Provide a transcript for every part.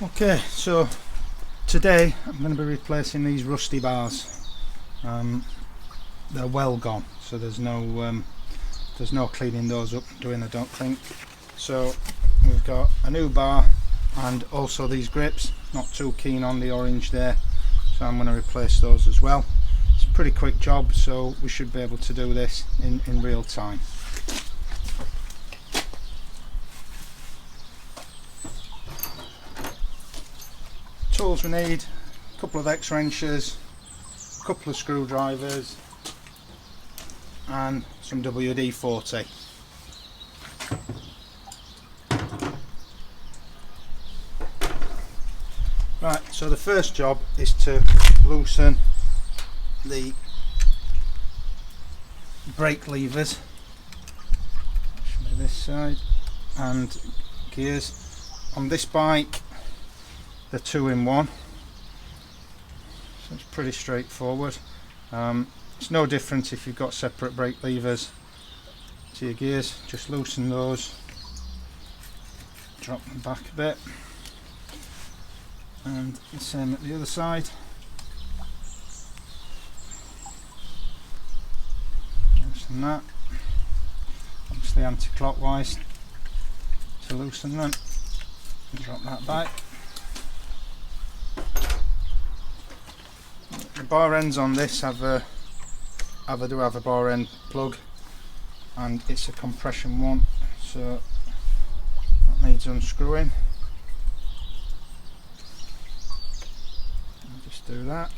Okay, so today I'm going to be replacing these rusty bars. They're well gone, so there's no cleaning those up doing, I don't think. So we've got a new bar and also these grips. Not too keen on the orange there, so I'm going to replace those as well. It's a pretty quick job, so we should be able to do this in real time. Tools we need: a couple of X-wrenches, a couple of screwdrivers and some WD-40. Right, so the first job is to loosen the brake levers, actually this side, and gears. On this bike they're 2-in-1, so it's pretty straightforward. It's no different if you've got separate brake levers to your gears. Just loosen those, drop them back a bit, and the same at the other side. Loosen that, obviously anti-clockwise to loosen them, and drop that back. The bar ends on this do have a bar end plug, and it's a compression one, so that needs unscrewing. I'll just do that.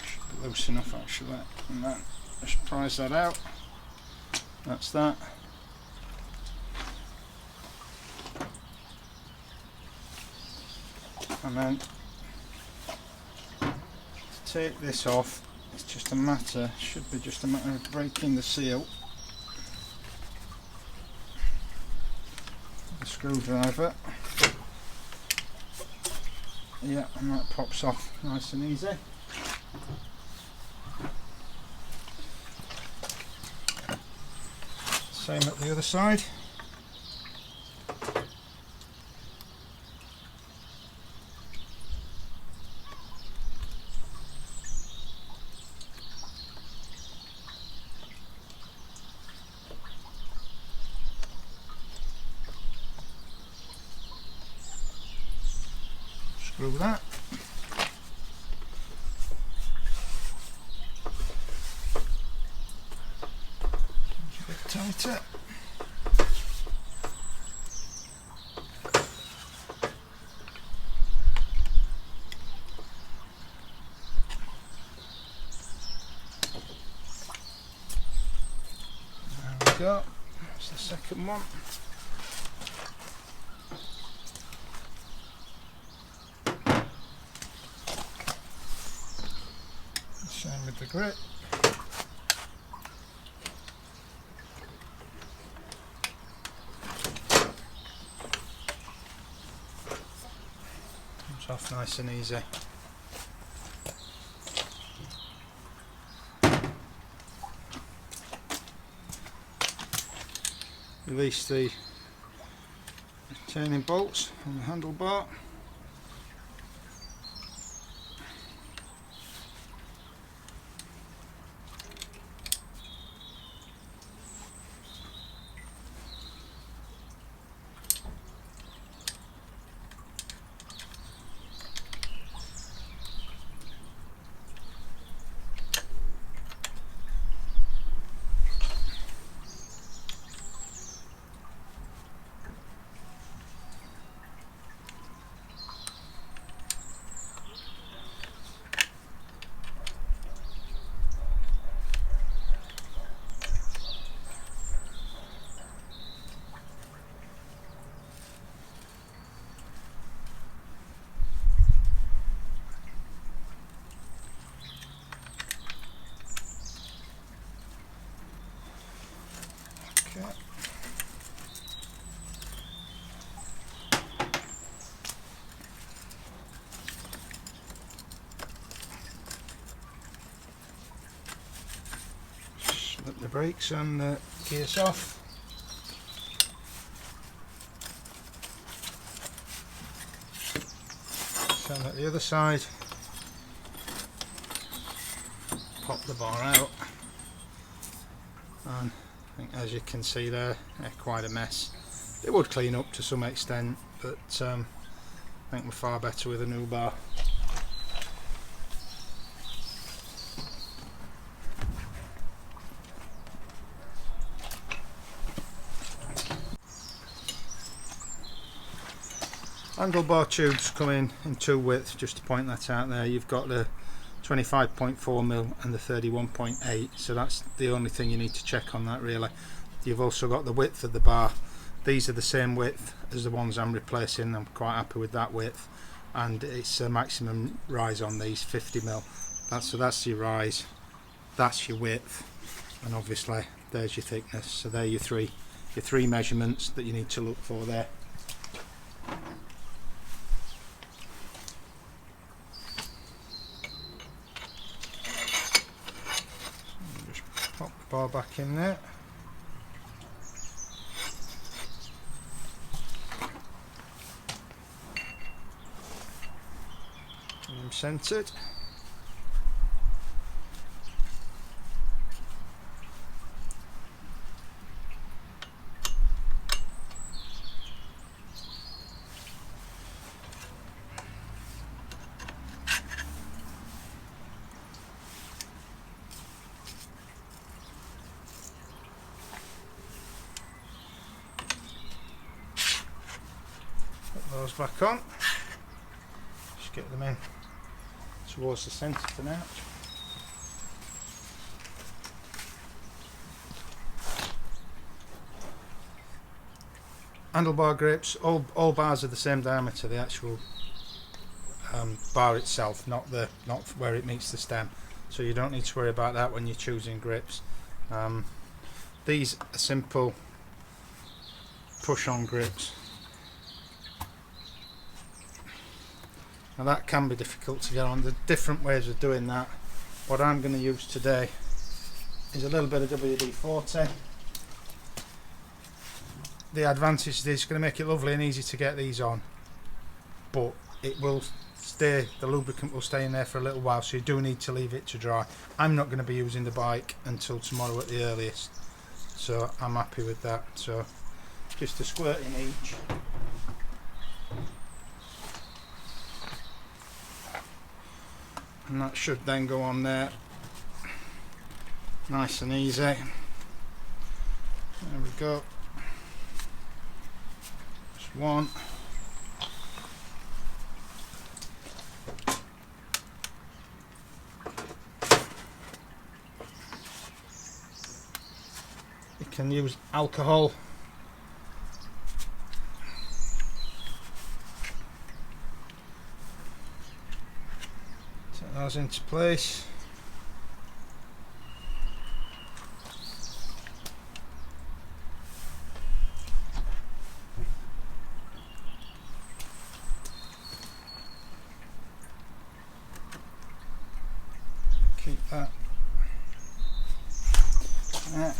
Should be loose enough actually, and that, just prise that out. That's that. And then to take this off, it's just a matter, should be just a matter of breaking the seal. The screwdriver. Yeah, and that pops off nice and easy. Same at the other side. Screw that. A bit tighter. There we go. That's the second one. Same with the grip. Comes off nice and easy. Release the retaining bolts on the handlebar. the brakes and the gears off. Same at the other side. Pop the bar out, and I think, as you can see there, quite a mess. It would clean up to some extent, but I think we're far better with a new bar. Handlebar tubes come in two widths, just to point that out there. You've got the 25.4mm and the 31.8, so that's the only thing you need to check on that really. You've also got the width of the bar. These are the same width as the ones I'm replacing. I'm quite happy with that width, and it's a maximum rise on these 50mm. So that's your rise, that's your width, and obviously there's your thickness. So they're your three measurements that you need to look for there. Pop the bar back in there. And centered. Those back on. Just get them in towards the centre for now. Handlebar grips, all bars are the same diameter, the actual bar itself, not where it meets the stem, so you don't need to worry about that when you're choosing grips. These are simple push-on grips. Now that can be difficult to get on. There's different ways of doing that. What I'm going to use today is a little bit of WD-40. The advantage is it's going to make it lovely and easy to get these on, but it will stay, the lubricant will stay in there for a little while, so you do need to leave it to dry. I'm not going to be using the bike until tomorrow at the earliest, so I'm happy with that. So just a squirt in each. And that should then go on there nice and easy. There we go. Just one. You can use alcohol. Those into place. Keep that there.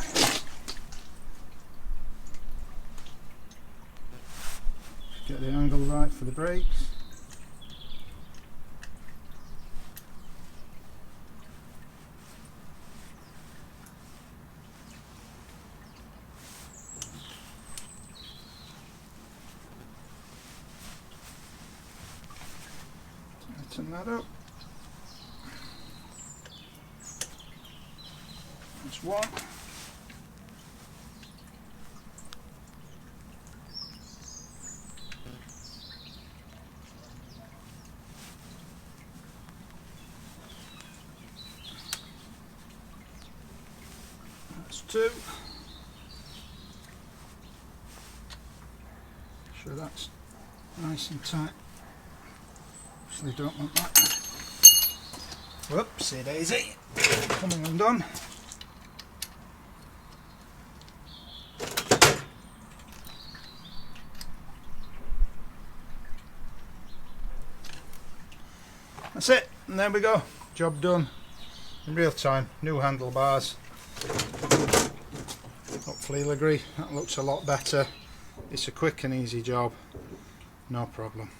Get the angle right for the brakes. Tighten that up. That's one. That's two. Sure that's nice and tight. Actually don't want that. Whoopsie daisy. Coming undone. That's it, and there we go. Job done in real time. New handlebars. hopefully you'll agree that looks a lot better. It's a quick and easy job, no problem.